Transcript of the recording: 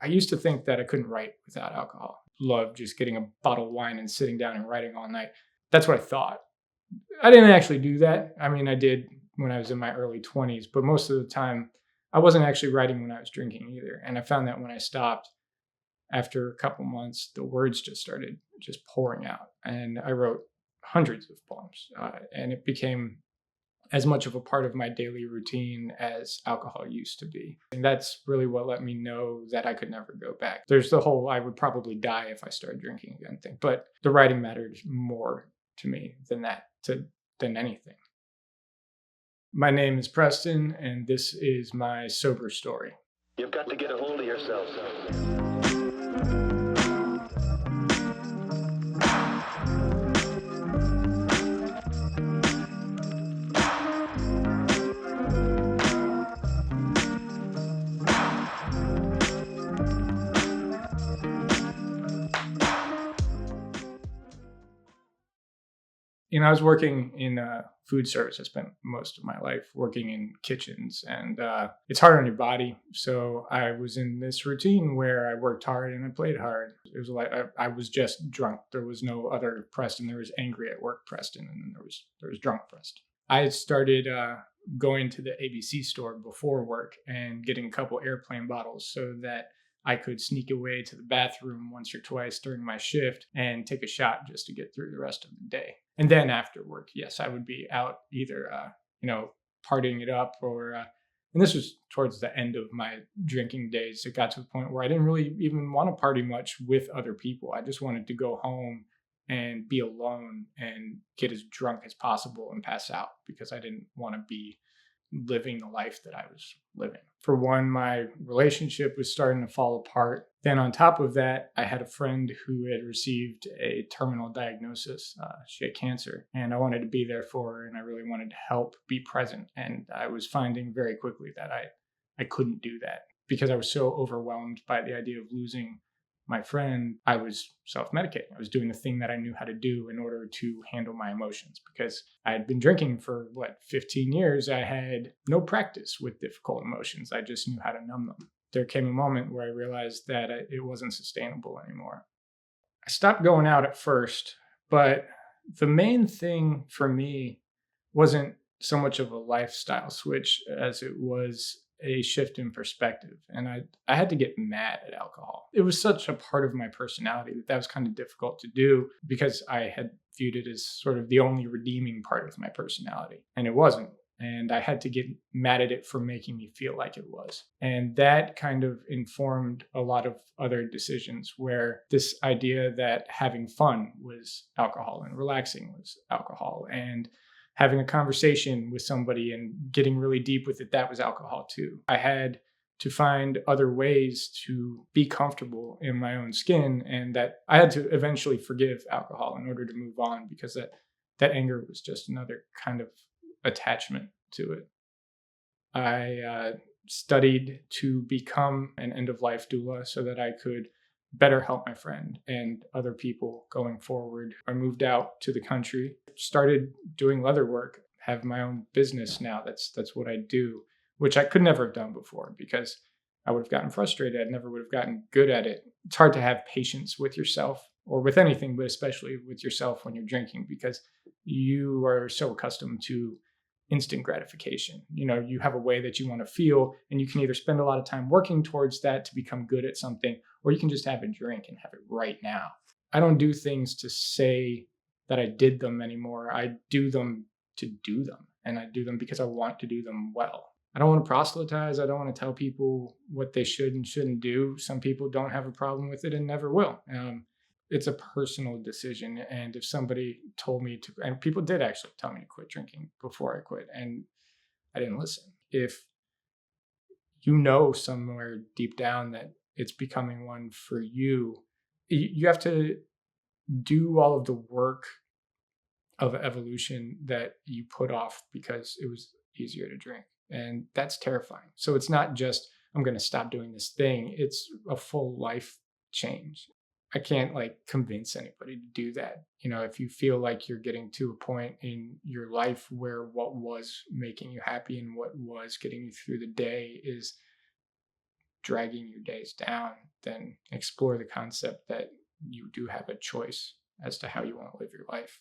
I used to think that I couldn't write without alcohol. Love just getting a bottle of wine and sitting down and writing all night. That's what I thought. I didn't actually do that. I mean, I did when I was in my early 20s, but most of the time I wasn't actually writing when I was drinking either. And I found that when I stopped, after a couple months, the words just started just pouring out. And I wrote hundreds of poems, and it became as much of a part of my daily routine as alcohol used to be. And that's really what let me know that I could never go back. There's the whole I would probably die if I started drinking again thing, but the writing mattered more to me than than anything. My name is Preston, and this is my sober story. You've got to get a hold of yourself. I was working in food service. I spent most of my life working in kitchens, and it's hard on your body. So I was in this routine where I worked hard and I played hard. It was like I was just drunk. There was no other Preston. There was angry at work Preston, and then there was drunk Preston. I started going to the ABC store before work and getting a couple airplane bottles so that I could sneak away to the bathroom once or twice during my shift and take a shot just to get through the rest of the day. And then after work, yes, I would be out either, partying it up and this was towards the end of my drinking days. It got to the point where I didn't really even want to party much with other people. I just wanted to go home and be alone and get as drunk as possible and pass out because I didn't want to be living the life that I was living. For one, my relationship was starting to fall apart. Then on top of that, I had a friend who had received a terminal diagnosis. She had cancer, and I wanted to be there for her, and I really wanted to help be present. And I was finding very quickly that I couldn't do that because I was so overwhelmed by the idea of losing my friend. I was self-medicating. I was doing the thing that I knew how to do in order to handle my emotions because I had been drinking for 15 years. I had no practice with difficult emotions. I just knew how to numb them. There came a moment where I realized that it wasn't sustainable anymore. I stopped going out at first, but the main thing for me wasn't so much of a lifestyle switch as it was a shift in perspective. And I had to get mad at alcohol. It was such a part of my personality that was kind of difficult to do because I had viewed it as sort of the only redeeming part of my personality. And it wasn't. And I had to get mad at it for making me feel like it was. And that kind of informed a lot of other decisions where this idea that having fun was alcohol and relaxing was alcohol and having a conversation with somebody and getting really deep with it, that was alcohol too. I had to find other ways to be comfortable in my own skin, and that I had to eventually forgive alcohol in order to move on because that anger was just another kind of attachment to it. I studied to become an end-of-life doula so that I could better help my friend and other people going forward. I moved out to the country, started doing leather work, have my own business now. That's what I do, which I could never have done before because I would have gotten frustrated. I never would have gotten good at it. It's hard to have patience with yourself or with anything, but especially with yourself when you're drinking because you are so accustomed to instant gratification. You have a way that you want to feel, and you can either spend a lot of time working towards that to become good at something, or you can just have a drink and have it right now. I don't do things to say that I did them anymore. I do them to do them, and I do them because I want to do them well. I don't want to proselytize. I don't want to tell people what they should and shouldn't do. Some people don't have a problem with it and never will. It's a personal decision. And if somebody told me to, and people did actually tell me to quit drinking before I quit, and I didn't listen. If you know somewhere deep down that it's becoming one for you, you have to do all of the work of evolution that you put off because it was easier to drink. And that's terrifying. So it's not just, I'm going to stop doing this thing. It's a full life change. I can't convince anybody to do that. If you feel like you're getting to a point in your life where what was making you happy and what was getting you through the day is dragging your days down, then explore the concept that you do have a choice as to how you want to live your life.